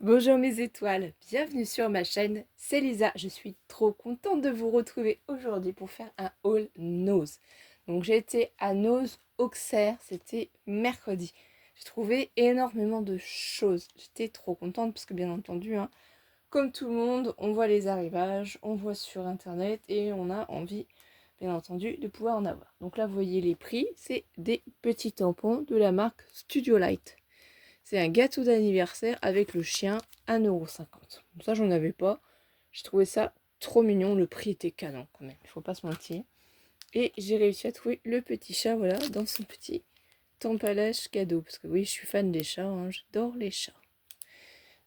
Bonjour mes étoiles, bienvenue sur ma chaîne, c'est Lisa. Je suis trop contente de vous retrouver aujourd'hui pour faire un haul nose. Donc j'ai été à Nose Auxerre, c'était mercredi. J'ai trouvé énormément de choses. J'étais trop contente parce que bien entendu, comme tout le monde, on voit les arrivages, on voit sur internet et on a envie, bien entendu, de pouvoir en avoir. Donc là, vous voyez les prix, c'est des petits tampons de la marque Studio Light. C'est un gâteau d'anniversaire avec le chien, 1,50 €. Ça, j'en avais pas. J'ai trouvé ça trop mignon. Le prix était canon quand même, il faut pas se mentir. Et j'ai réussi à trouver le petit chat, voilà, dans son petit emballage cadeau. Parce que oui, je suis fan des chats, j'adore les chats.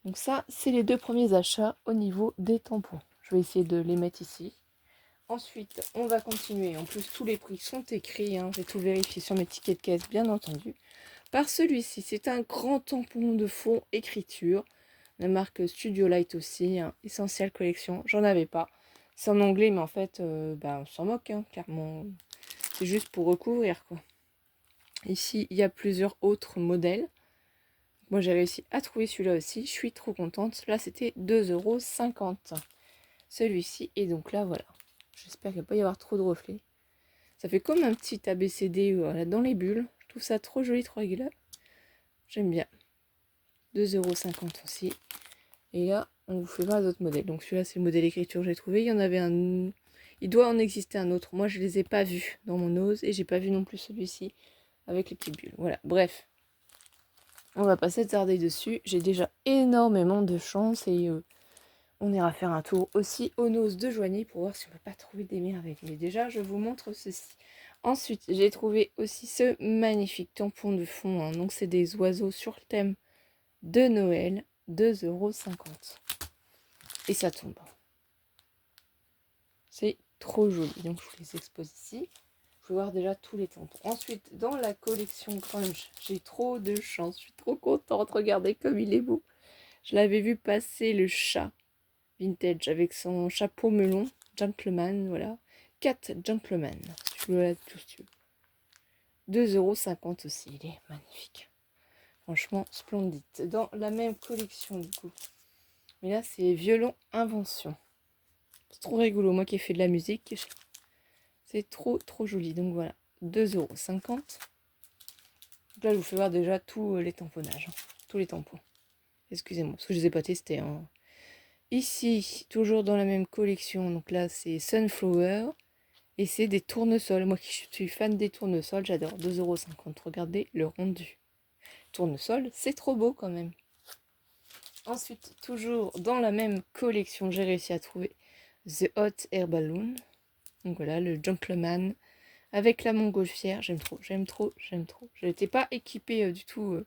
Donc ça, c'est les deux premiers achats au niveau des tampons. Je vais essayer de les mettre ici. Ensuite, on va continuer. En plus, tous les prix sont écrits. J'ai tout vérifié sur mes tickets de caisse, bien entendu. Par celui-ci, c'est un grand tampon de fond écriture. La marque Studio Light aussi, Essential Collection. J'en avais pas. C'est en anglais, mais en fait, on s'en moque, clairement. C'est juste pour recouvrir, quoi. Ici, il y a plusieurs autres modèles. Moi, j'ai réussi à trouver celui-là aussi. Je suis trop contente. Là, c'était 2,50 €. Celui-ci. Et donc là, voilà. J'espère qu'il ne va pas y avoir trop de reflets. Ça fait comme un petit ABCD voilà, dans les bulles. Je trouve ça trop joli, trop rigolo. J'aime bien. 2,50 € aussi. Et là, on vous fait voir les autres modèles. Donc celui-là, c'est le modèle écriture que j'ai trouvé. Il y en avait un... Il doit en exister un autre. Moi, je les ai pas vus dans mon ose. Et j'ai pas vu non plus celui-ci avec les petites bulles. Voilà, bref. On va pas s'attarder dessus. J'ai déjà énormément de chance. Et on ira faire un tour aussi au nose de Joigny pour voir si on peut pas trouver des merveilles. Mais déjà, je vous montre ceci. Ensuite, j'ai trouvé aussi ce magnifique tampon de fond. Donc c'est des oiseaux sur le thème de Noël. 2,50 €. Et ça tombe. C'est trop joli. Donc je vous les expose ici. Je vais voir déjà tous les tampons. Ensuite, dans la collection Grunge, j'ai trop de chance. Je suis trop contente. Regardez comme il est beau. Je l'avais vu passer le chat vintage avec son chapeau melon. Gentleman, voilà. Cat Gentleman. Celui-là, tout ce 2,50 € aussi. Il est magnifique. Franchement, splendide. Dans la même collection, du coup. Mais là, c'est Violon Invention. C'est trop rigolo. Moi qui ai fait de la musique, c'est trop joli. Donc voilà, 2,50 €. Donc là, je vous fais voir déjà tous les tamponnages. Tous les tampons. Excusez-moi, parce que je ne les ai pas testés. Ici, toujours dans la même collection. Donc là, c'est Sunflower. Et c'est des tournesols. Moi qui suis fan des tournesols, j'adore. 2,50 €. Regardez le rendu. Tournesol, c'est trop beau quand même. Ensuite, toujours dans la même collection, j'ai réussi à trouver The Hot Air Balloon. Donc voilà, le Gentleman avec la montgolfière. J'aime trop, j'aime trop, j'aime trop. Je n'étais pas équipée du tout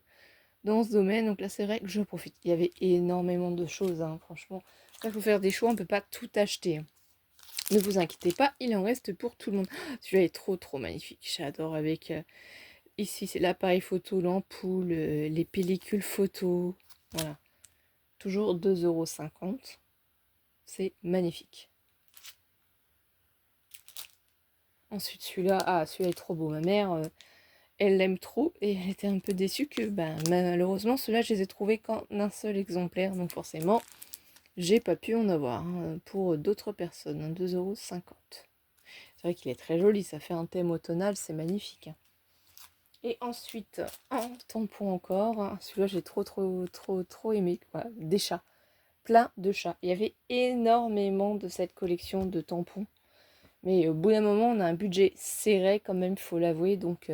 dans ce domaine, donc là c'est vrai que je profite. Il y avait énormément de choses, franchement. Après, il faut faire des choix, on ne peut pas tout acheter. Ne vous inquiétez pas, il en reste pour tout le monde. Celui-là est trop magnifique. J'adore avec... ici, c'est l'appareil photo, l'ampoule, les pellicules photo. Voilà. Toujours 2,50 €. C'est magnifique. Ensuite, celui-là est trop beau. Ma mère, elle l'aime trop et elle était un peu déçue que, malheureusement, ceux-là, je les ai trouvés qu'en un seul exemplaire. Donc forcément, j'ai pas pu en avoir pour d'autres personnes. 2,50 €. C'est vrai qu'il est très joli. Ça fait un thème automnal. C'est magnifique. Et ensuite, un tampon encore. Celui-là, j'ai trop aimé. Voilà, des chats. Plein de chats. Il y avait énormément de cette collection de tampons. Mais au bout d'un moment, on a un budget serré quand même, il faut l'avouer. Donc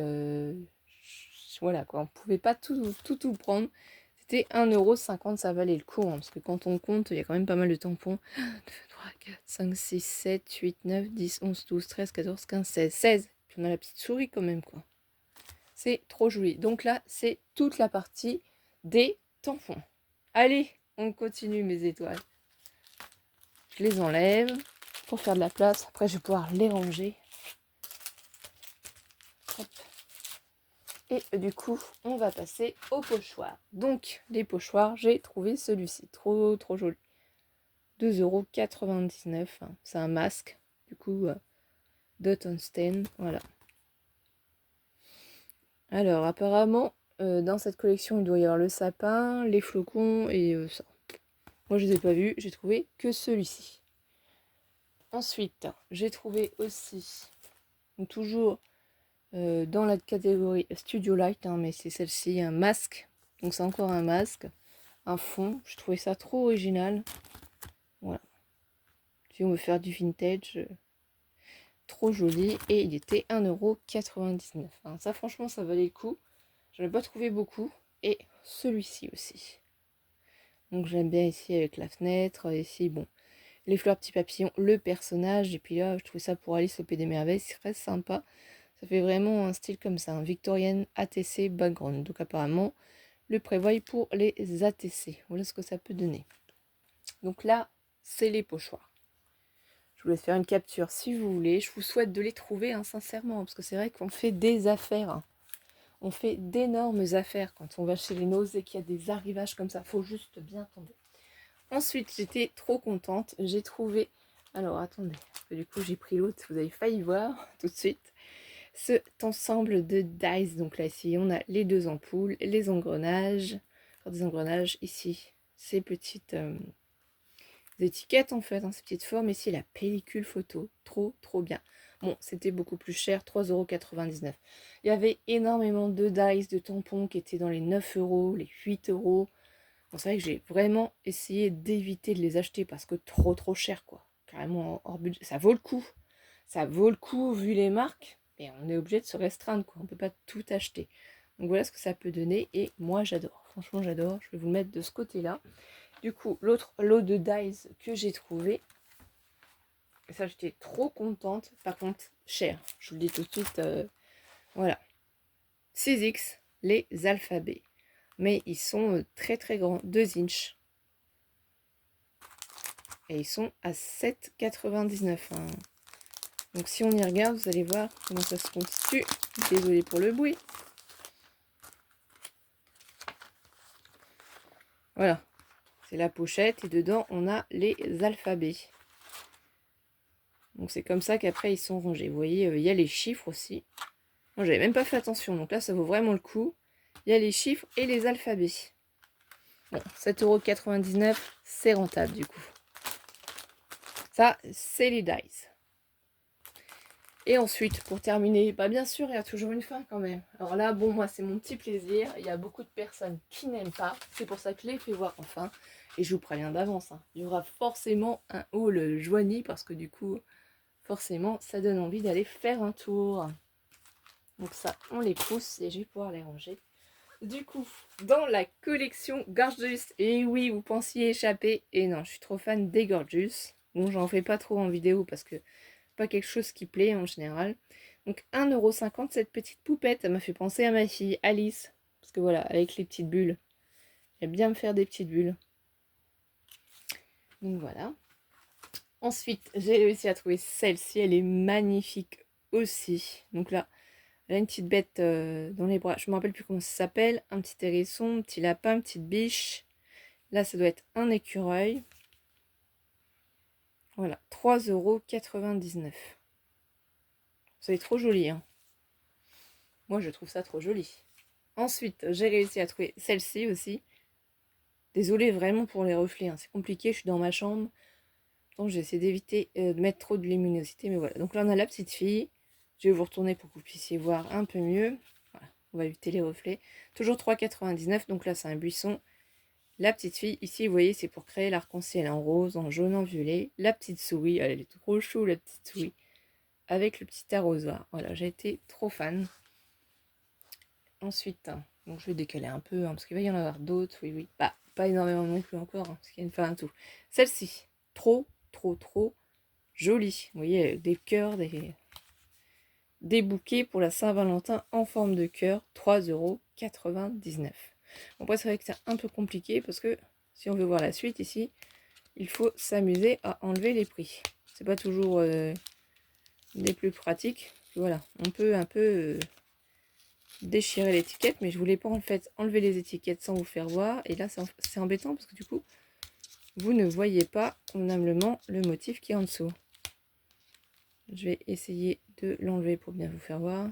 voilà quoi, on ne pouvait pas tout prendre. C'était 1,50 €, ça valait le coup. Parce que quand on compte, il y a quand même pas mal de tampons. 1, 2, 3, 4, 5, 6, 7, 8, 9, 10, 11, 12, 13, 14, 15, 16, 16. Puis on a la petite souris quand même quoi. C'est trop joli. Donc là, c'est toute la partie des tampons. Allez, on continue mes étoiles. Je les enlève pour faire de la place. Après, je vais pouvoir les ranger. Hop. Et du coup, on va passer aux pochoirs. Donc, les pochoirs, j'ai trouvé celui-ci. Trop joli. 2,99 €. C'est un masque. Du coup, de tungstène. Voilà. Alors, apparemment, dans cette collection, il doit y avoir le sapin, les flocons et ça. Moi, je ne les ai pas vus, j'ai trouvé que celui-ci. Ensuite, j'ai trouvé aussi, donc toujours dans la catégorie Studio Light, hein, mais c'est celle-ci, un masque. Donc c'est encore un masque, un fond. Je trouvais ça trop original. Voilà. Si on veut faire du vintage, trop joli. Et il était 1,99 €. Hein, ça, franchement, ça valait le coup. Je n'en ai pas trouvé beaucoup. Et celui-ci aussi. Donc j'aime bien ici avec la fenêtre. Ici, bon, les fleurs petits papillons, le personnage. Et puis là, je trouvais ça pour Alice au Pays des Merveilles. C'est très sympa. Ça fait vraiment un style comme ça, un Victorian ATC background. Donc apparemment, le prévoit pour les ATC. Voilà ce que ça peut donner. Donc là, c'est les pochoirs. Je vous laisse faire une capture si vous voulez. Je vous souhaite de les trouver, hein, sincèrement, parce que c'est vrai qu'on fait des affaires. Hein. On fait d'énormes affaires quand on va chez les Nose et qu'il y a des arrivages comme ça. Faut juste bien tomber. Ensuite, j'étais trop contente. J'ai trouvé... Alors, attendez, parce que du coup, j'ai pris l'autre. Vous avez failli voir tout de suite. Cet ensemble de dice. Donc là, ici, on a les deux ampoules, les engrenages. Enfin, des engrenages, ici, ces petites étiquettes, en fait, hein, ces petites formes. Ici, la pellicule photo. Trop, trop bien. Bon, c'était beaucoup plus cher, 3,99 €. Il y avait énormément de dice, de tampons qui étaient dans les 9 €, les 8 €. Bon, c'est vrai que j'ai vraiment essayé d'éviter de les acheter parce que trop, trop cher, quoi. Carrément hors budget. Ça vaut le coup. Ça vaut le coup vu les marques. Et on est obligé de se restreindre, quoi. On ne peut pas tout acheter. Donc voilà ce que ça peut donner. Et moi, j'adore. Franchement, j'adore. Je vais vous le mettre de ce côté-là. Du coup, l'autre lot de dies que j'ai trouvé. Et ça, j'étais trop contente. Par contre, cher. Je vous le dis tout de suite. Voilà. 6X, les alphabets. Mais ils sont très très grands. 2 inches. Et ils sont à 7,99 €. Hein. Donc si on y regarde, vous allez voir comment ça se constitue. Désolée pour le bruit. Voilà, c'est la pochette et dedans on a les alphabets. Donc c'est comme ça qu'après ils sont rangés. Vous voyez, il y a les chiffres aussi. Moi j'avais même pas fait attention, donc là ça vaut vraiment le coup. Il y a les chiffres et les alphabets. Bon, 7,99 €, c'est rentable du coup. Ça, c'est les dice. Et ensuite, pour terminer, bah bien sûr, il y a toujours une fin quand même. Alors là, bon, moi, c'est mon petit plaisir. Il y a beaucoup de personnes qui n'aiment pas. C'est pour ça que je les fais voir enfin. Et je vous préviens d'avance, hein. Il y aura forcément un haul joigny parce que du coup, forcément, ça donne envie d'aller faire un tour. Donc ça, on les pousse et je vais pouvoir les ranger. Du coup, dans la collection Gorgeous, et oui, vous pensiez échapper. Et non, je suis trop fan des Gorgeous. Bon, j'en fais pas trop en vidéo parce que pas quelque chose qui plaît en général. Donc 1,50 € cette petite poupette, ça m'a fait penser à ma fille Alice. Parce que voilà, avec les petites bulles. J'aime bien me faire des petites bulles. Donc voilà. Ensuite, j'ai réussi à trouver celle-ci, elle est magnifique aussi. Donc là, elle a une petite bête dans les bras, je me rappelle plus comment ça s'appelle. Un petit hérisson, un petit lapin, une petite biche. Là, ça doit être un écureuil. Voilà, 3,99 €. C'est trop joli, hein. Moi, je trouve ça trop joli. Ensuite, j'ai réussi à trouver celle-ci aussi. Désolée vraiment pour les reflets, hein. C'est compliqué, je suis dans ma chambre. Donc j'ai essayé d'éviter de mettre trop de luminosité, mais voilà. Donc là, on a la petite fille. Je vais vous retourner pour que vous puissiez voir un peu mieux. Voilà, on va éviter les reflets. Toujours 3,99 €, donc là, c'est un buisson. La petite fille, ici, vous voyez, c'est pour créer l'arc-en-ciel en rose, en jaune, en violet. La petite souris, elle est trop chou, la petite souris. Avec le petit arrosoir. Voilà, j'ai été trop fan. Ensuite, donc je vais décaler un peu, hein, parce qu'il va y en avoir d'autres, oui, oui. Bah, pas énormément non plus encore, hein, parce qu'il y a une fin à tout. Celle-ci, trop, trop, trop jolie. Vous voyez, avec des cœurs, des bouquets pour la Saint-Valentin en forme de cœur, 3,99 €. Bon, après, c'est vrai que c'est un peu compliqué, parce que si on veut voir la suite ici, il faut s'amuser à enlever les prix. C'est pas toujours des plus pratiques. Voilà, on peut un peu... déchirer l'étiquette, mais je voulais pas en fait enlever les étiquettes sans vous faire voir, et là c'est embêtant parce que du coup vous ne voyez pas convenablement le motif qui est en dessous. Je vais essayer de l'enlever pour bien vous faire voir.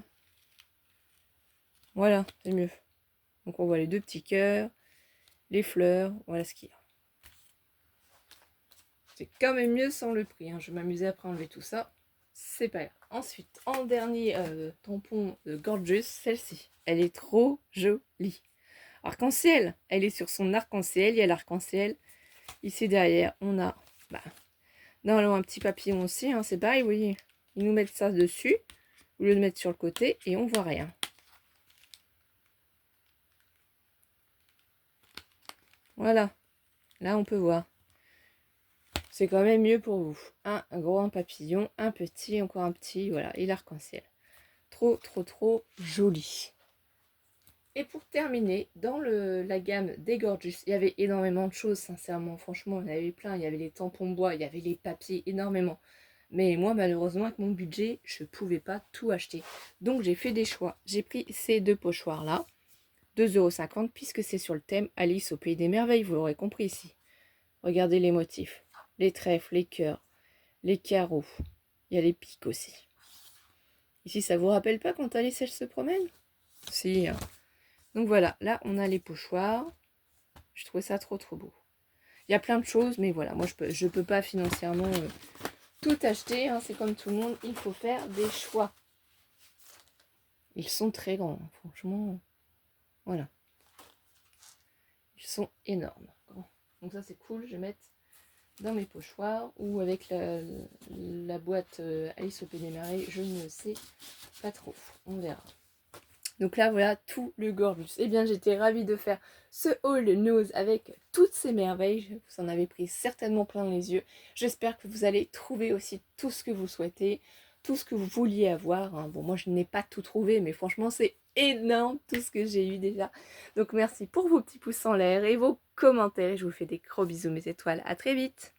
Voilà, c'est mieux. Donc on voit les deux petits cœurs, les fleurs, voilà ce qu'il y a. C'est quand même mieux sans le prix, hein. Je vais m'amuser après à enlever tout ça. C'est pas grave. Ensuite, en dernier tampon de Gorgeous, celle-ci. Elle est trop jolie. Arc-en-ciel. Elle est sur son arc-en-ciel. Il y a l'arc-en-ciel. Ici derrière, on a normalement un petit papillon aussi. Hein. C'est pareil, vous voyez. Ils nous mettent ça dessus au lieu de mettre sur le côté et on voit rien. Voilà. Là, on peut voir. C'est quand même mieux pour vous. Un gros, un papillon, un petit, encore un petit, voilà, et l'arc-en-ciel. Trop, trop, trop joli. Et pour terminer, dans la gamme des Gorgeous, il y avait énormément de choses, sincèrement, franchement, il y en avait plein. Il y avait les tampons bois, il y avait les papiers, énormément. Mais moi, malheureusement, avec mon budget, je ne pouvais pas tout acheter. Donc, j'ai fait des choix. J'ai pris ces deux pochoirs-là, 2,50 €, puisque c'est sur le thème Alice au Pays des Merveilles, vous l'aurez compris ici. Regardez les motifs. Les trèfles, les cœurs, les carreaux. Il y a les pics aussi. Ici, ça vous rappelle pas quand Alice elle se promène? Si. Hein. Donc voilà, là on a les pochoirs. Je trouvais ça trop trop beau. Il y a plein de choses, mais voilà, moi je peux pas financièrement tout acheter. Hein. C'est comme tout le monde, il faut faire des choix. Ils sont très grands, hein. Franchement. Voilà. Ils sont énormes. Donc ça c'est cool, je vais mettre dans mes pochoirs ou avec la boîte Alice au Pays des Merveilles, je ne sais pas trop, on verra. Donc là voilà tout le Gorgeous. Eh bien j'étais ravie de faire ce haul nose avec toutes ces merveilles, vous en avez pris certainement plein les yeux. J'espère que vous allez trouver aussi tout ce que vous souhaitez, tout ce que vous vouliez avoir. Hein. Bon moi je n'ai pas tout trouvé mais franchement c'est énorme tout ce que j'ai eu déjà. Donc merci pour vos petits pouces en l'air et vos commentaires. Je vous fais des gros bisous mes étoiles. À très vite.